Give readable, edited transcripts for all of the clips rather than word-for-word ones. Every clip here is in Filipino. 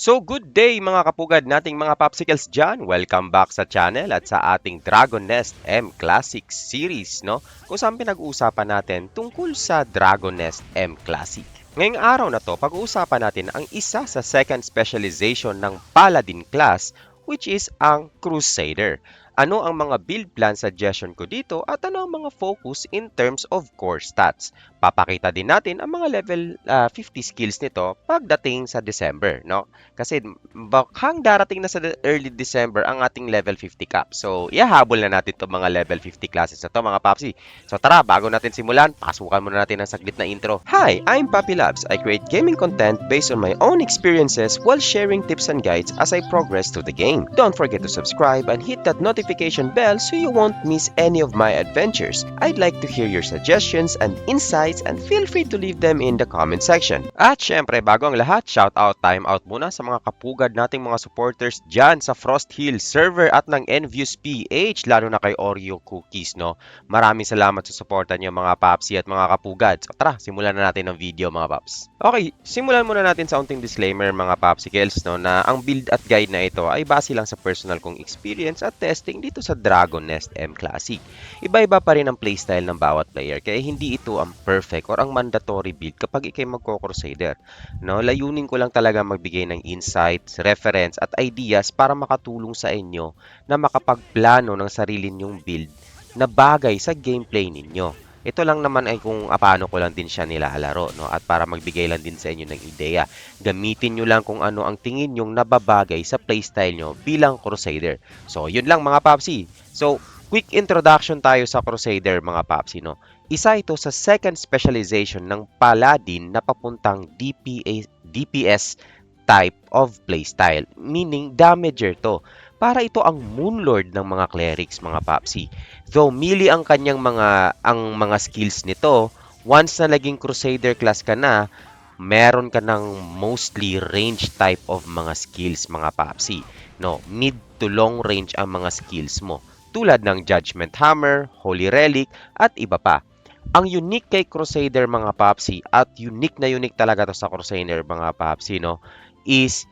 So good day mga kapugad nating mga popsicles dyan. Welcome back sa channel at sa ating Dragon Nest M Classic series, no? Kung saan pinag-uusapan natin tungkol sa Dragon Nest M Classic. Ngayong araw na to, pag-uusapan natin ang isa sa second specialization ng Paladin class, which is ang Crusader. Ano ang mga build plan suggestion ko dito at ano ang mga focus in terms of core stats. Papakita din natin ang mga level 50 skills nito pagdating sa December, no? Kasi bakhang darating na sa early December ang ating level 50 cap. So, ihahabol na natin itong mga level 50 classes na to mga papsi. So tara, bago natin simulan, pasukan muna natin ang saglit na intro. Hi, I'm Papi Labs. I create gaming content based on my own experiences while sharing tips and guides as I progress through the game. Don't forget to subscribe and hit that notification bell so you won't miss any of my adventures. I'd like to hear your suggestions and insights and feel free to leave them in the comment section. At syempre, bago ang lahat, shoutout time out muna sa mga kapugad nating mga supporters dyan sa Frost Hill server at ng Envious PH, lalo na kay Oreo Cookies, no? Maraming salamat sa suporta niyo mga papsi at mga kapugad. So tara, simulan na natin ang video mga paps. Okay, simulan muna natin sa unting disclaimer mga popsicles, no, na ang build at guide na ito ay base lang sa personal kong experience at testing dito sa Dragon Nest M Classic. Iba-iba pa rin ang playstyle ng bawat player kaya hindi ito ang perfect or ang mandatory build kapag ikay magko-Crusader. No, layunin ko lang talaga magbigay ng insights, reference at ideas para makatulong sa inyo na makapagplano ng sarili ninyong build na bagay sa gameplay ninyo. Ito lang naman ay kung paano ko lang din siya nilalaro, no? At para magbigay lang din sa inyo ng ideya. Gamitin nyo lang kung ano ang tingin nyong nababagay sa playstyle nyo bilang Crusader. So, yun lang mga papsi. So, quick introduction tayo sa Crusader mga papsi, no? Isa ito sa second specialization ng Paladin na papuntang DPS type of playstyle, meaning damager to. Para ito ang Moonlord ng mga clerics, mga papsi. Though melee ang kanyang mga skills nito, once na naging Crusader class ka na, meron ka ng mostly range type of mga skills, mga papsi. No, mid to long range ang mga skills mo. Tulad ng Judgment Hammer, Holy Relic, at iba pa. Ang unique kay Crusader mga papsi, at unique na unique talaga to sa Crusader mga papsi, no, is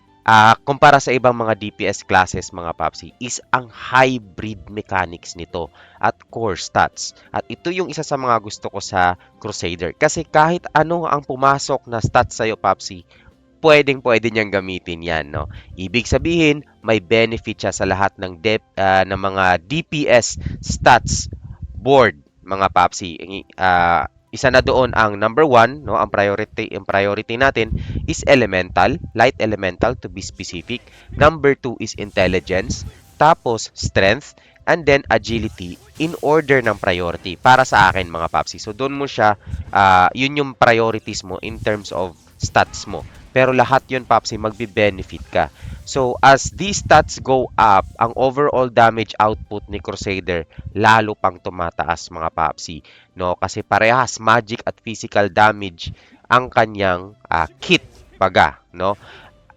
kumpara sa ibang mga DPS classes mga papsi, is ang hybrid mechanics nito at core stats. At ito yung isa sa mga gusto ko sa Crusader. Kasi kahit ano ang pumasok na stats sa'yo papsi, pwedeng-pwede niyang gamitin yan, no? Ibig sabihin, may benefit siya sa lahat ng mga DPS stats board, mga papsi. Isa na doon ang number one, no, ang priority natin is elemental, light elemental to be specific. Number two is intelligence, tapos strength, and then agility in order ng priority para sa akin mga papsi. So doon mo siya, yun yung priorities mo in terms of stats mo. Pero lahat yun papsi magbe-benefit ka. So as these stats go up, ang overall damage output ni Crusader lalo pang tumataas mga papsi, no? Kasi parehas magic at physical damage ang kanyang kit baga, no?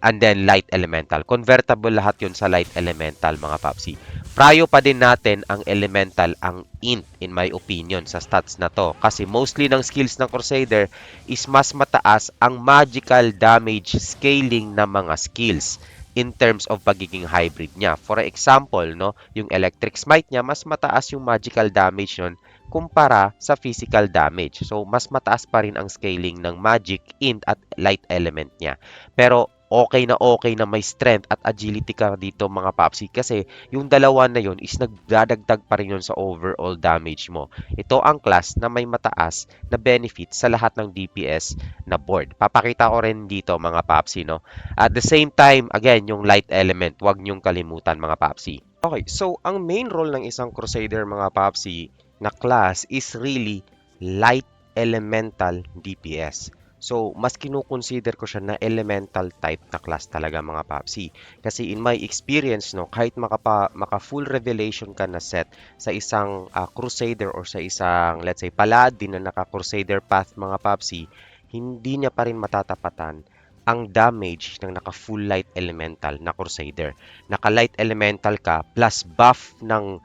And then light elemental. Convertible lahat 'yun sa light elemental mga papsi. Prayo pa din natin ang elemental, ang int in my opinion sa stats na to. Kasi mostly ng skills ng Crusader is mas mataas ang magical damage scaling na mga skills in terms of pagiging hybrid niya. For example, no, yung electric smite niya, mas mataas yung magical damage nun kumpara sa physical damage. So, mas mataas pa rin ang scaling ng magic, int at light element niya. Pero okay na may strength at agility ka dito mga papsi kasi yung dalawa na yun is nagdadagdag pa rin yun sa overall damage mo. Ito ang class na may mataas na benefit sa lahat ng DPS na board. Papakita ko rin dito mga papsi, no? At the same time, again, yung light element, huwag niyong kalimutan mga papsi. Okay, so ang main role ng isang Crusader mga papsi na class is really light elemental DPS. So, mas kinukonsider ko siya na elemental type na class talaga mga papsi. Kasi in my experience, no, kahit maka full revelation ka na set sa isang Crusader or sa isang, let's say, Paladin na naka-Crusader path mga papsi, hindi niya pa rin matatapatan ang damage ng naka-full light elemental na Crusader. Naka-light elemental ka plus buff ng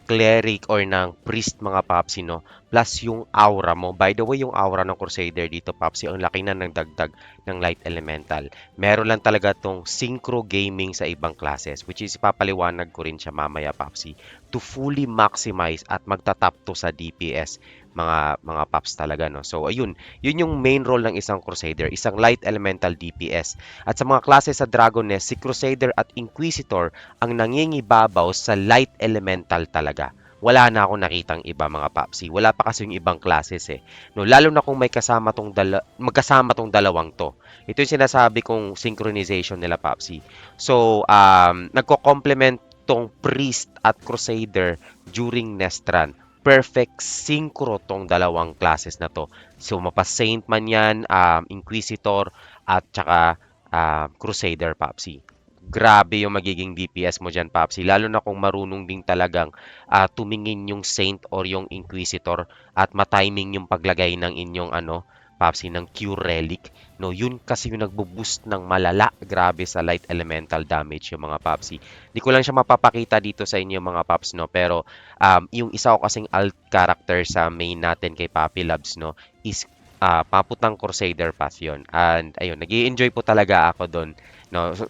cleric or ng priest mga papsi, no? Plus yung aura mo. By the way, yung aura ng Crusader dito, papsi, ang laki na ng dagdag ng Light Elemental. Meron lang talaga tong synchro gaming sa ibang classes, which is ipapaliwanag ko rin siya mamaya, papsi, to fully maximize at magtatap to sa DPS mga paps talaga, no? So ayun, yun yung main role ng isang Crusader, isang Light Elemental DPS. At sa mga klase sa Dragon Nest, si Crusader at Inquisitor ang nangingibabaw sa Light Elemental talaga. Wala na akong nakitang iba mga papsi. Wala pa kasi yung ibang classes eh. No, lalo na kung may magkasama tong dalawang to. Ito yung sinasabi kong synchronization nila papsi. So, nagko-complement tong Priest at Crusader during Nest Run. Perfect synchro tong dalawang classes na to. So, mapa-Saint man yan, Inquisitor, at tsaka Crusader papsi. Grabe yung magiging DPS mo dyan, Papsi. Lalo na kung marunong din talagang tumingin yung Saint or yung Inquisitor at matiming yung paglagay ng inyong Papsi, ng Cure Relic. No, yun kasi yung nagbo-boost ng malala. Grabe sa Light Elemental damage yung mga Papsi. Di ko lang siya mapapakita dito sa inyo mga Paps, no? Pero yung isa ko kasing alt character sa main natin kay Papi Labs, no, is paputang Crusader Path yun. And ayun, nag enjoy po talaga ako doon. No, so,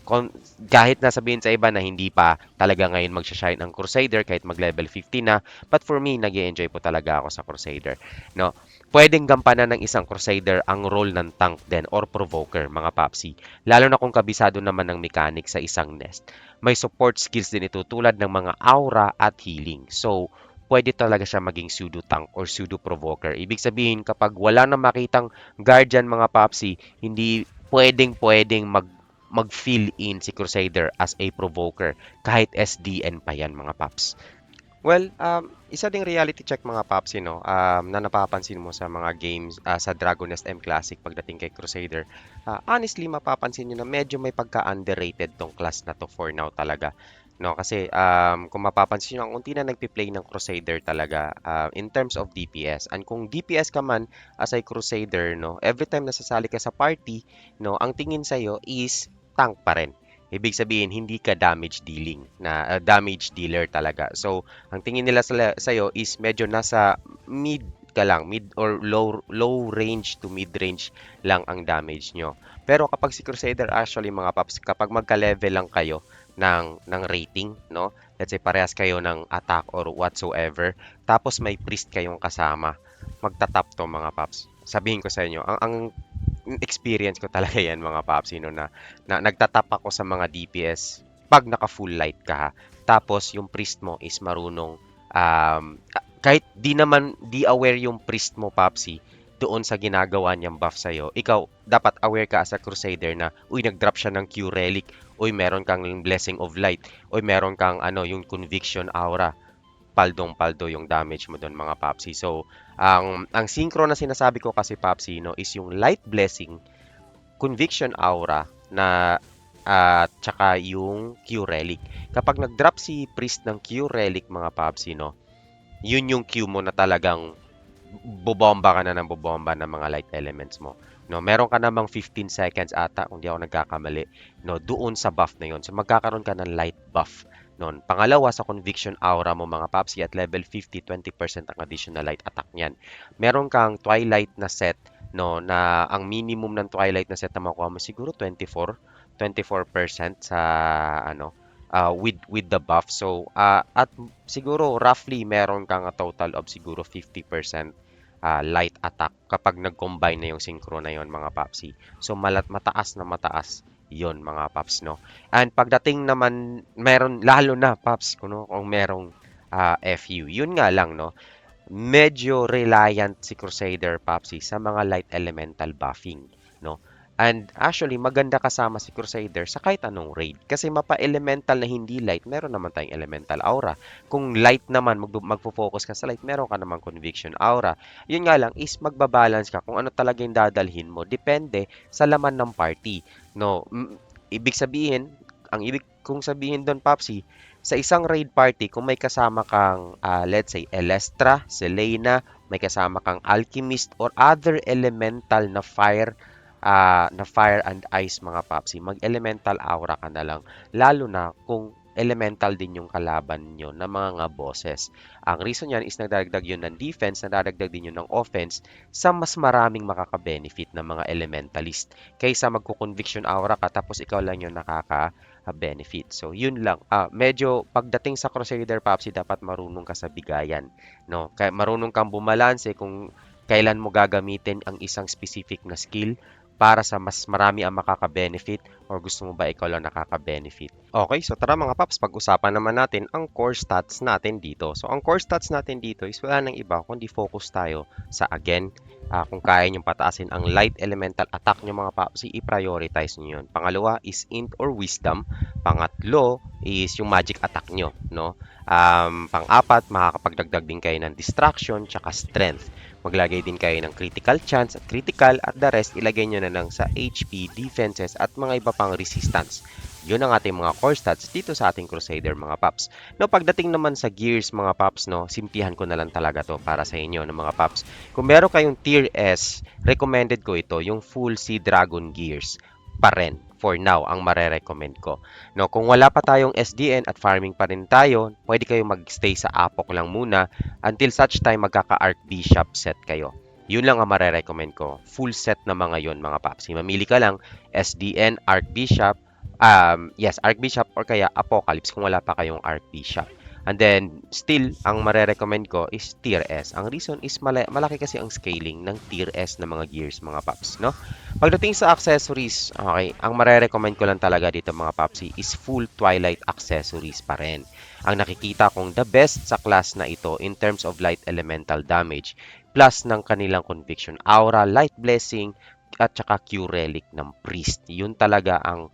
kahit na sabihin sa iba na hindi pa talaga ngayon magsha-shine ang Crusader kahit mag-level 50 na, but for me, nag-enjoy po talaga ako sa Crusader. No, pwedeng gampanan ng isang Crusader ang role ng tank din or provoker, mga papsi. Lalo na kung kabisado naman ng mechanic sa isang nest. May support skills din ito tulad ng mga aura at healing. So, pwede talaga siya maging pseudo tank or pseudo provoker. Ibig sabihin, kapag wala na makitang guardian mga papsi, hindi pwedeng mag-fill in si Crusader as a provoker kahit SDN pa yan mga paps. Well, isa ding reality check mga paps, na napapansin mo sa mga games sa Dragon Nest M Classic pagdating kay Crusader. Honestly, mapapansin nyo na medyo may pagka-underrated tong class na to for now talaga. No, kasi kung mapapansin nyo, ang unti na nagpi-play ng Crusader talaga in terms of DPS. And kung DPS ka man as a Crusader, no, every time nasasali ka sa party, no, ang tingin sa'yo is tank pa rin. Ibig sabihin, hindi ka damage dealing na damage dealer talaga. So, ang tingin nila sa'yo is medyo nasa mid ka lang, mid or low range to mid range lang ang damage nyo. Pero kapag si Crusader actually mga paps, kapag magka-level lang kayo ng rating, no? Let's say parehas kayo ng attack or whatsoever, tapos may priest kayong kasama, magtatap to mga paps. Sabihin ko sa inyo, ang experience ko talaga yan mga paps, na nagtatap ako sa mga DPS pag naka full light ka ha. Tapos yung priest mo is marunong kahit di aware yung priest mo papsi doon sa ginagawa niyang buff sa'yo, ikaw dapat aware ka as a Crusader na uy nag-drop siya ng Q relic, uy meron kang blessing of light, uy meron kang yung conviction aura, paldong-paldo yung damage mo doon mga Papsi. So, ang synchro na sinasabi ko kasi Papsi, no, is yung Light Blessing, Conviction Aura na tsaka yung Q Relic. Kapag nag-drop si Priest ng Q Relic mga Papsi, no, yun yung Q mo na talagang bobomba ka na ng bobomba ng mga light elements mo. No, meron ka namang 15 seconds ata kung di ako nagkakamali, no, doon sa buff na yun. So magkakaroon ka ng light buff noon. Pangalawa, sa conviction aura mo mga papsi at level 50, 20% ang additional light attack niyan. Meron kang twilight na set, no, na ang minimum ng twilight na set na makuha mo siguro 24% sa with the buff. So at siguro roughly meron kang a total of siguro 50% light attack kapag nag-combine na yung synchro na yon mga papsi. So mataas na mataas yon mga paps, no. And pagdating naman meron lalo na paps kung merong FU. Yun nga lang, no. Medyo reliant si Crusader papsi sa mga light elemental buffing, no. And actually, maganda kasama si Crusader sa kahit anong raid. Kasi mapa-elemental na hindi light, meron naman tayong elemental aura. Kung light naman, magpo-focus ka sa light, meron ka naman conviction aura. Yun nga lang, is magbabalance ka kung ano talaga yung dadalhin mo. Depende sa laman ng party. No, ibig sabihin, ang ibig kong sabihin doon, Papsi, sa isang raid party, kung may kasama kang, let's say, Elestra, Selena, may kasama kang Alchemist, or other elemental na fire and ice mga papsi, mag-elemental aura ka na lang. Lalo na kung elemental din yung kalaban nyo na mga bosses. Ang reason yan is nagdadagdag yun ng defense, nagdadagdag din yun ng offense sa mas maraming makaka-benefit ng mga elementalist kaysa magko-conviction aura ka tapos ikaw lang yung nakaka-benefit. So, yun lang. Medyo pagdating sa Crusader Papsi, dapat marunong ka sa bigayan. No? Kaya marunong kang bumalanse kung kailan mo gagamitin ang isang specific na skill para sa mas marami ang makaka-benefit or gusto mo ba ikaw lang nakaka-benefit. Okay, so tara mga paps, pag-usapan naman natin ang core stats natin dito. So ang core stats natin dito is wala nang iba kundi focus tayo sa again, kung kaya nyo pataasin ang light elemental attack nyo mga paps, i-prioritize nyo yun. Pangalawa is int or wisdom. Pangatlo is yung magic attack nyo, no? Pang-apat, makakapagdagdag din kayo ng distraction tsaka strength. Maglagay din kayo ng critical chance at critical at the rest ilagay nyo na lang sa HP, defenses at mga iba pang resistance. Yun ang ating mga core stats dito sa ating Crusader mga paps. No, pagdating naman sa gears mga paps, no, simplihan ko na lang talaga to para sa inyo ng mga paps. Kung meron kayong tier S, recommended ko ito, yung full Sea Dragon gears pa rin. For now, ang mare-recommend ko. No, kung wala pa tayong SDN at farming pa rin tayo, pwede kayong mag-stay sa Apok lang muna until such time magkaka-Archbishop set kayo. Yun lang ang mare-recommend ko. Full set na mga yon mga paps. Mamili ka lang SDN, Archbishop, yes, Archbishop or kaya Apocalypse kung wala pa kayong Archbishop. And then, still, ang mare-recommend ko is Tier S. Ang reason is malaki kasi ang scaling ng Tier S na mga gears, mga paps, no? Pagdating sa accessories, okay, ang mare-recommend ko lang talaga dito, mga papsi, is full Twilight accessories pa rin. Ang nakikita kong the best sa class na ito in terms of light elemental damage, plus ng kanilang conviction aura, light blessing, at saka Q relic ng priest. Yun talaga ang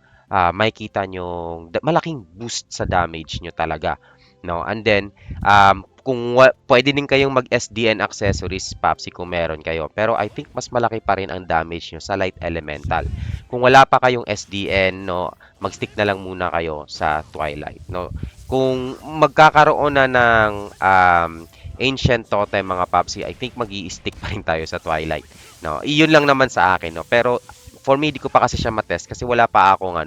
makikita nyo, malaking boost sa damage nyo talaga. No? And then, kung pwede din kayong mag-SDN accessories, Papsi, kung meron kayo. Pero I think mas malaki pa rin ang damage nyo sa light elemental. Kung wala pa kayong SDN, no, mag-stick na lang muna kayo sa Twilight. No? Kung magkakaroon na ng Ancient Totem, mga Papsi, I think mag-i-stick pa rin tayo sa Twilight. No? Iyon lang naman sa akin. No? Pero for me, di ko pa kasi siya matest kasi wala pa akong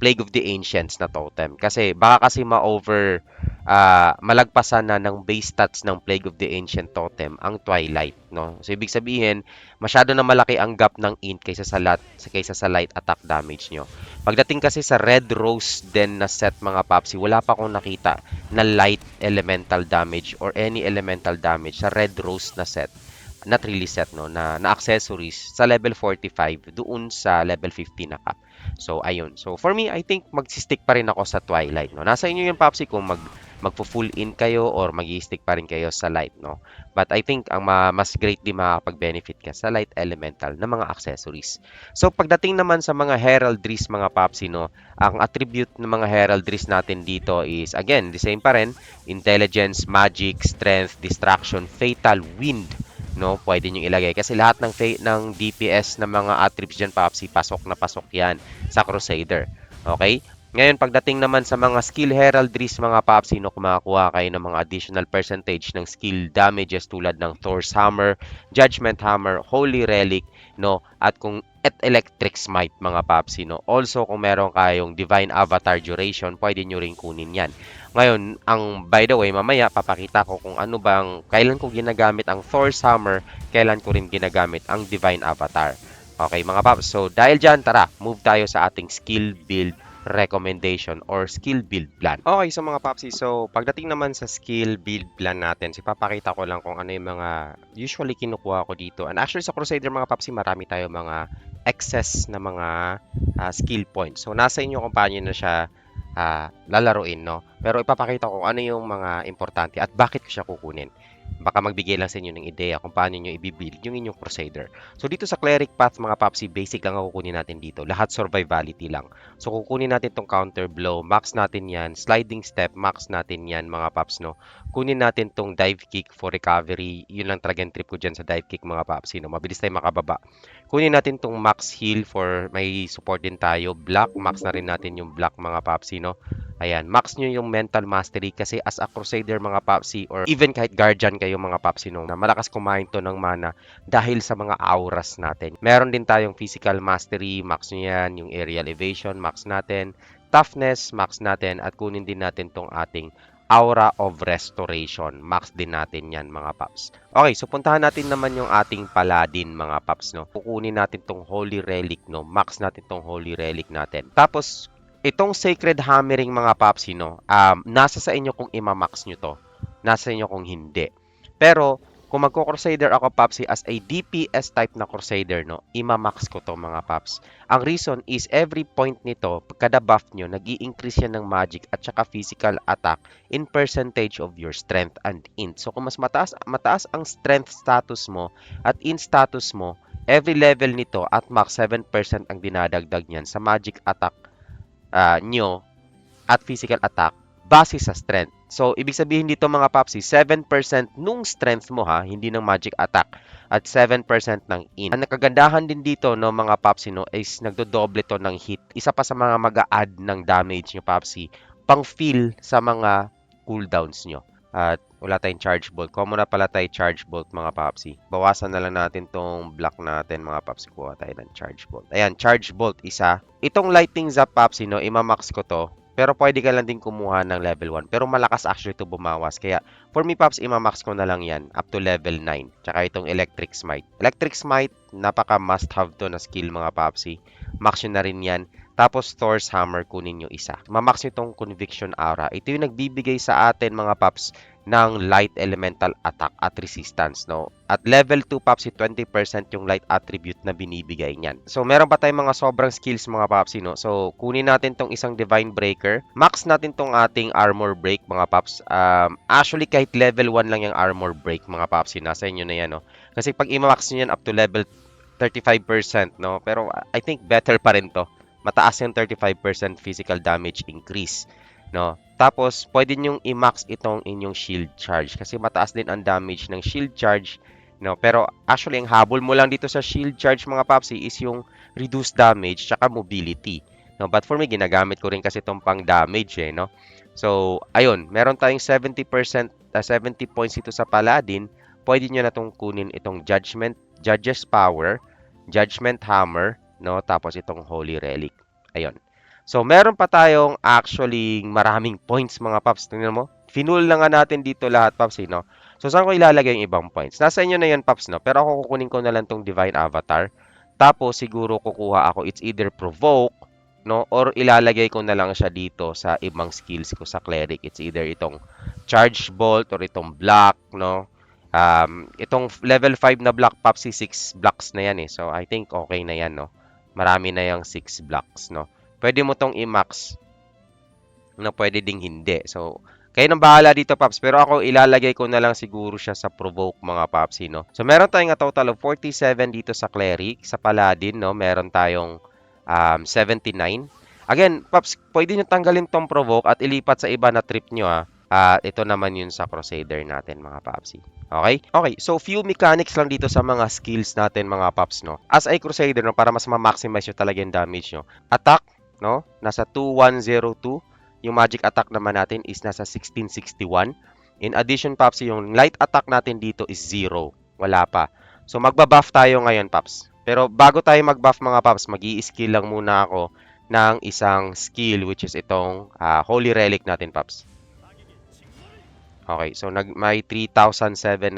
Plague of the Ancients na totem. Kasi baka kasi malagpasan na ng base stats ng Plague of the Ancient Totem ang Twilight, no? So ibig sabihin, masyado na malaki ang gap ng int kaysa sa light attack damage nyo. Pagdating kasi sa Red Rose din na set, mga papsi, wala pa akong nakita na light elemental damage or any elemental damage sa Red Rose na set. Not really set, no, na accessories sa level 45 doon sa level 50 na cap. So ayun. So for me, I think magsi-stick pa rin ako sa Twilight, no. Nasa inyo yung Papsi kung magfo-full in kayo or magi-stick pa rin kayo sa light, no. But I think ang mas great di makakapag-benefit ka sa light elemental na mga accessories. So pagdating naman sa mga heraldries, mga Papsi, no, ang attribute ng mga heraldries natin dito is again, the same pa rin, intelligence, magic, strength, distraction, fatal, wind, no, pwede nyo ilagay kasi lahat ng DPS na mga attributes dyan, Papsi, pasok na pasok yan sa Crusader. Okay? Ngayon, pagdating naman sa mga skill heraldries, mga Papsi, no, kumakuha kayo ng mga additional percentage ng skill damages tulad ng Thor's Hammer, Judgment Hammer, Holy Relic, no, at Electric Smite, mga Papsi, no. Also, kung meron kayong Divine Avatar Duration, pwede nyo rin kunin yan. Ngayon, by the way, mamaya papakita ko kung kailan ko ginagamit ang Thor's Hammer, kailan ko rin ginagamit ang Divine Avatar. Okay, mga paps. So, dahil dyan, tara, move tayo sa ating skill build recommendation or skill build plan. Okay, so mga papsi, so pagdating naman sa skill build plan natin, papakita ko lang kung ano yung mga usually kinukuha ko dito. And actually sa Crusader, mga papsi, marami tayo mga excess na mga skill points. So, nasa inyo kung paano na siya lalaruin, no? Pero ipapakita ko ano yung mga importante at bakit ko siya kukunin. Baka magbigay lang sa inyo ng ideya kung paano nyo i-build yung inyong Crusader. So, dito sa Cleric Path, mga Papsi, basic lang ang kukunin natin dito. Lahat survivality lang. So, kukunin natin tong counter blow. Max natin yan. Sliding step, max natin yan, mga Paps, no? Kunin natin tong dive kick for recovery. Yun lang talaga yung trip ko dyan sa dive kick, mga Papsi, no? Mabilis tayo makababa. Kunin natin tong max heal for may support din tayo. Block, max na rin natin yung block, mga Papsi, no? Ayan, max nyo yung mental mastery kasi as a Crusader, mga Papsi, or even kahit Guardian kayo, mga Papsi, no, na malakas kumain to ng mana dahil sa mga auras natin. Meron din tayong physical mastery, max nyo yan, yung aerial evasion, max natin, toughness, max natin. At kunin din natin tong ating Aura of Restoration. Max din natin yan, mga paps. Okay, so puntahan natin naman yung ating Paladin, mga paps, no? Kukunin natin tong Holy Relic, no? Max natin tong Holy Relic natin. Tapos, itong Sacred Hammering, mga paps, nasa sa inyo kung ima-max nyo to. Nasa inyo kung hindi. Pero, kung magko-Crusader ako, Papsi, as a DPS type na Crusader, no, ima-max ko to, mga Paps. Ang reason is every point nito, kada buff nyo, nag-i-increase yan ng magic at saka physical attack in percentage of your strength and int. So, kung mas mataas ang strength status mo at int status mo, every level nito at max 7% ang dinadagdag niyan sa magic attack nyo at physical attack base sa strength. So, ibig sabihin dito, mga Papsi, 7% nung strength mo, ha, hindi ng magic attack, at 7% ng int. Ang nakagandahan din dito, no, mga Papsi, no, is nagdodoble to ng hit. Isa pa sa mga mag-a-add ng damage nyo, Papsi, pang feel sa mga cooldowns nyo. At wala tayong charge bolt. Common na pala tayo charge bolt, mga Papsi. Bawasan na lang natin tong block natin, mga Papsi. Kuha tayo ng charge bolt. Ayan, charge bolt, isa. Itong lightning zap, Papsi, no, imamax ko to. Pero pwede ka lang din kumuha ng level 1. Pero malakas actually to bumawas. Kaya, for me, Pops, imamax ko na lang yan up to level 9. Tsaka itong Electric Smite. Electric Smite, napaka must-have to na skill, mga Popsy. Max yun na rin yan. Tapos, Thor's Hammer, kunin nyo isa. Mamax nyo itong Conviction Aura. Ito yung nagbibigay sa atin, mga Pops, ng light elemental attack at resistance, no? At level 2, Popsy, 20% yung light attribute na binibigay niyan. So, meron pa tayong mga sobrang skills, mga Popsy, no? So, kunin natin tong isang Divine Breaker. Max natin tong ating Armor Break, mga Pops. Actually, kahit level 1 lang yung Armor Break, mga Popsy, nasa inyo na yan, no? Kasi pag i-max nyo yan up to level 35%, no? Pero, I think better pa rin to. Mataas yung 35% physical damage increase, no? Tapos, pwede nyong i-max itong inyong shield charge kasi mataas din ang damage ng shield charge, no? Pero actually, ang habol mo lang dito sa shield charge, mga Popsy, is yung reduced damage tsaka mobility, no? But for me, ginagamit ko rin kasi itong pang damage, no? So, ayun, meron tayong 70%, 70 points ito sa Paladin. Pwede nyo na itong kunin itong Judge's Power, Judgment Hammer, no? Tapos itong Holy Relic. Ayun. So, meron pa tayong actually maraming points, mga Paps. Tingnan mo. Finull na nga natin dito lahat, Paps, no? So, saan ko ilalagay yung ibang points? Nasa inyo na yan, Paps, no? Pero ako kukunin ko na lang tong Divine Avatar. Tapos, siguro kukuha ako, it's either Provoke, no? Or ilalagay ko na lang siya dito sa ibang skills ko sa Cleric. It's either itong Charge Bolt or itong Block, no? Itong level 5 na Block, Paps, 6 blocks na yan, eh. So, I think okay na yan, no? Marami na yung 6 blocks, no? Pwede mo tong i-max na pwede ding hindi. So, kayo nang bahala dito, Paps. Pero ako, ilalagay ko na lang siguro siya sa Provoke, mga Paps, no? So, meron tayong a total of 47 dito sa Cleric. Sa Paladin, no? Meron tayong 79. Again, Paps, pwede nyo tanggalin tong Provoke at ilipat sa iba na trip nyo, ha? Ito naman yun sa Crusader natin, mga Papsi. Okay? Okay, so few mechanics lang dito sa mga skills natin, mga Paps, no? As a Crusader, no, para mas ma-maximize nyo talaga yung damage nyo. Attack, no? Nasa 2102. Yung magic attack naman natin is nasa 1661. In addition, Paps, yung light attack natin dito is 0. Wala pa. So, magbabuff tayo ngayon, Paps. Pero bago tayo magbuff, mga Paps, mag-i-skill lang muna ako ng isang skill, which is itong Holy Relic natin, Paps. Okay, so may 3,700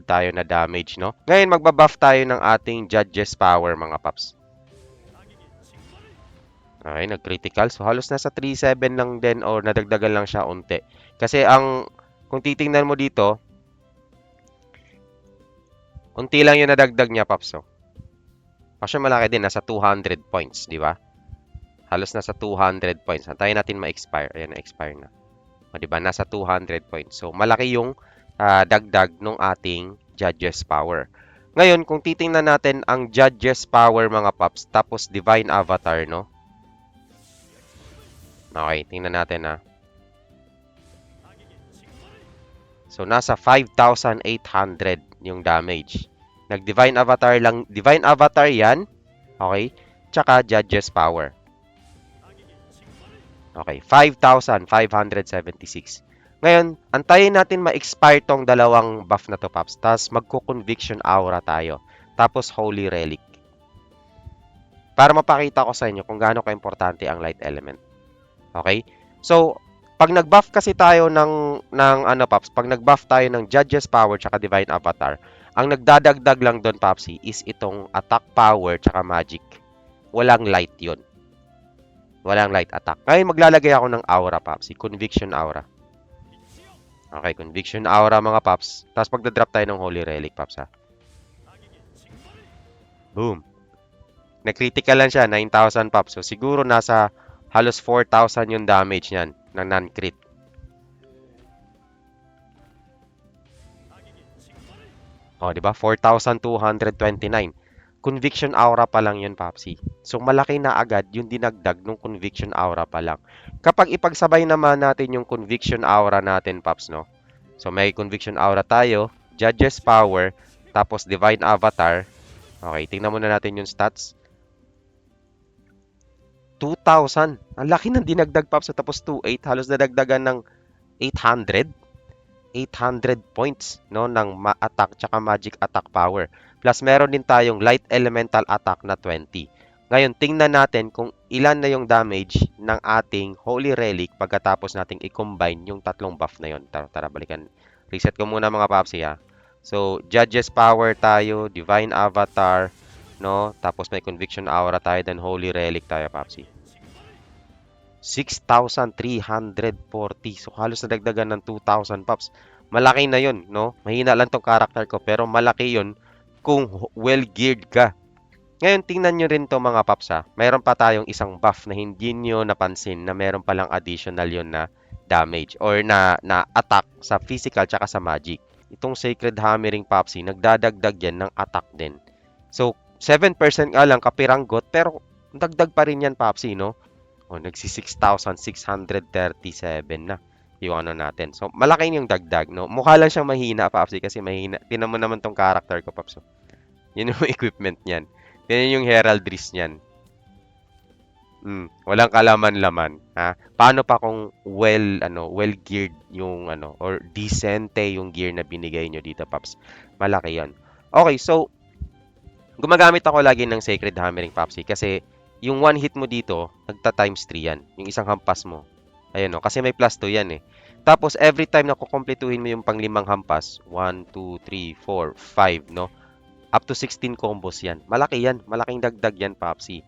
tayo na damage, no? Ngayon, magbabuff tayo ng ating Judge's Power, mga Paps. Okay, nag-critical. So, halos nasa 3,700 lang din or nadagdagan lang siya unti. Kasi kung titingnan mo dito, unti lang yung nadagdag niya, Paps. So. Actually, malaki din. Nasa 200 points, di ba? Halos nasa 200 points. Antayin natin ma-expire. Ayan, na-expire na. O, di ba? Nasa 200 points. So, malaki yung dagdag ng ating Judge's Power. Ngayon, kung titingnan natin ang Judge's Power, mga Paps, tapos Divine Avatar, no? Okay, tingnan natin, ha. So, nasa 5,800 yung damage. Nag-Divine Avatar lang. Divine Avatar yan. Okay? Tsaka Judge's Power. Okay, 5,576. Ngayon, antayin natin ma-expire tong dalawang buff na to, Paps. Tapos, magko-Conviction Aura tayo. Tapos, Holy Relic. Para mapakita ko sa inyo kung gaano ka-importante ang Light Element. Okay? So, pag nag-buff kasi tayo ng ano, Paps, pag nag-buff tayo ng Judge's Power tsaka Divine Avatar, ang nagdadagdag lang doon, Papsi, is itong Attack Power tsaka Magic. Walang light yon. Walang light attack. Ngayon, maglalagay ako ng aura, Papsi. Conviction Aura. Okay, Conviction Aura, mga Paps. Tapos pagda-drop tayo ng Holy Relic, Paps, ha. Boom. Na-critical lang siya, 9,000, Paps. So, siguro nasa halos 4,000 yung damage niyan ng non-crit. O, di ba? 4,229. Conviction Aura pa lang yun, Papsi. So, malaki na agad yung dinagdag ng Conviction Aura pa lang. Kapag ipagsabay naman natin yung Conviction Aura natin, Paps, no? So, may Conviction Aura tayo, Judge's Power, tapos Divine Avatar. Okay, tingnan muna natin yung stats. 2,000. Ang laki ng dinagdag, Paps. Tapos 2,800. Halos nadagdagan ng 800. 800 points, no, ng attack tsaka magic attack power. Plus, meron din tayong light elemental attack na 20. Ngayon, tingnan natin kung ilan na yung damage ng ating Holy Relic pagkatapos nating i-combine yung tatlong buff na yon. Tara, balikan. Reset ko muna mga papsi, ha. So, Judge's Power tayo, Divine Avatar, no? Tapos may Conviction Aura tayo, then Holy Relic tayo, papsi. 6,340. So, halos nadagdagan ng 2,000, Paps. Malaki na yon, no? Mahina lang tong character ko, pero malaki yon kung well-geared ka. Ngayon, tingnan nyo rin to mga Paps, ha. Mayroon pa tayong isang buff na hindi nyo napansin na meron palang additional yon na damage or na attack sa physical tsaka sa magic. Itong Sacred Hammering, Papsi, nagdadagdag yan ng attack din. So, 7% nga lang kapiranggot, pero dagdag pa rin yan, Papsi, no? O, nagsi 6,637 na yung ano natin. So, malaki yung dagdag, no? Mukha lang siyang mahina, Papsi, kasi mahina. Tinan mo naman tong character ko, Paps. Yun yung equipment niyan. Yan yung heraldries niyan. Walang kalaman-laman, ha? Paano pa kung well-geared yung or decente yung gear na binigay nyo dito, Paps? Malaki 'yon. Okay, so gumagamit ako lagi ng Sacred Hammering, Papsi, kasi yung one hit mo dito, nagta-times 3 yan. Yung isang hampas mo. Ayun, no? Kasi may plus 2 yan, eh. Tapos, every time na kukumpletuhin mo yung panglimang hampas, 1, 2, 3, 4, 5, no? Up to 16 combos yan. Malaki yan. Malaking dagdag yan, Papsi.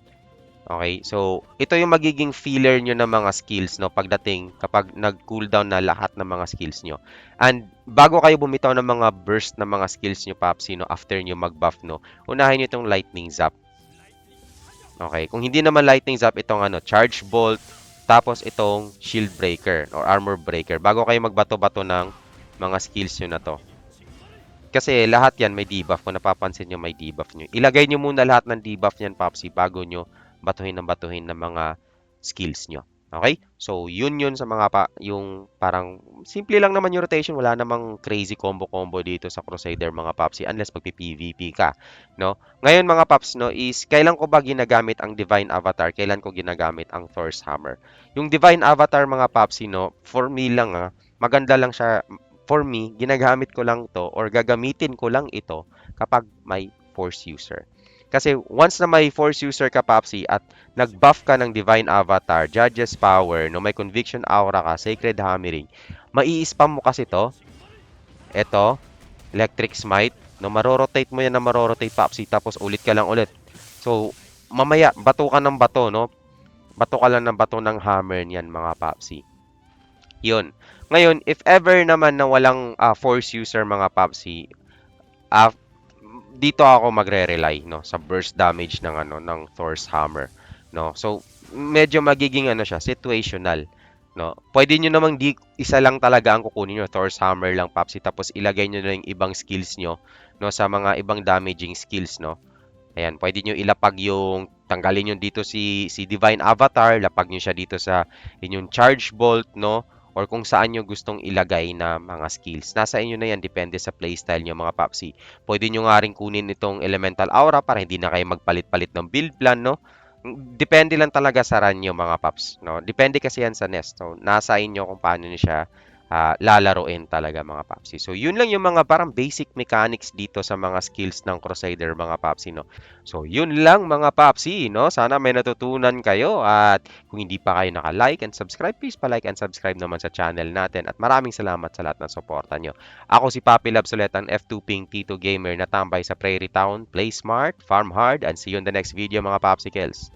Okay? So, ito yung magiging filler nyo ng mga skills, no? Pagdating, kapag nag-cooldown na lahat ng mga skills nyo. And, bago kayo bumitaw ng mga burst ng mga skills nyo, Papsi, no? After nyo mag-buff, no? Unahin nyo itong Lightning Zap. Okay? Kung hindi naman Lightning Zap, itong Charge Bolt, tapos itong Shield Breaker or Armor Breaker. Bago kayo magbato-bato ng mga skills nyo na to. Kasi lahat yan may debuff. Kung napapansin nyo, may debuff nyo. Ilagay nyo muna lahat ng debuff nyan, Papsi, bago nyo batuhin ng mga skills nyo. Okay? So, yun sa mga yung parang simple lang naman yung rotation. Wala namang crazy combo-combo dito sa Crusader, mga Papsi, unless magpi-PVP ka. No? Ngayon, mga Paps, no, is kailan ko ba ginagamit ang Divine Avatar? Kailan ko ginagamit ang Thor's Hammer? Yung Divine Avatar, mga Papsi, no, for me lang, maganda lang siya. For me, ginagamit ko lang to or gagamitin ko lang ito kapag may Force User. Kasi once na may Force User ka, Papsi, at nag-buff ka ng Divine Avatar, Judge's Power, no, may Conviction Aura ka, Sacred Hammering, mai-spam mo kasi to. Ito, Electric Smite, no, marorotate mo yan na marorotate, Papsi, tapos ulit ka lang ulit. So, mamaya, bato ka ng bato, no? Bato ka lang ng bato ng hammer niyan, mga Papsi. Yun. Ngayon, if ever naman na walang Force User, mga Papsi, dito ako magre-rely, no, sa burst damage ng Thor's Hammer, no. So medyo magiging siya, situational, no. Pwede niyo namang isa lang talaga ang kukunin niyo, Thor's Hammer lang, Papsi, tapos ilagay niyo na yung ibang skills niyo, no, sa mga ibang damaging skills, no. Ayan, pwede niyo ilapag yung tanggalin niyo dito si Divine Avatar, lapag niyo siya dito sa inyong Charge Bolt, no, or kung saan nyo gustong ilagay na mga skills. Nasa inyo na yan, depende sa playstyle nyo, mga Papsi. Pwede nyo nga rin kunin itong Elemental Aura para hindi na kayo magpalit-palit ng build plan, no? Depende lang talaga sa run nyo, mga Paps, no? Depende kasi yan sa nest. So, nasa inyo kung paano nyo siya lalaroin talaga mga papsi. So, yun lang yung mga parang basic mechanics dito sa mga skills ng Crusader mga papsi, no? So, yun lang mga papsi, no? Sana may natutunan kayo at kung hindi pa kayo naka-like and subscribe, please pa-like and subscribe naman sa channel natin at maraming salamat sa lahat ng suporta nyo. Ako si Papi Labs ulit, ang F2 Ping Tito Gamer na tambay sa Prairie Town. Play smart, farm hard, and see you in the next video mga popsicles.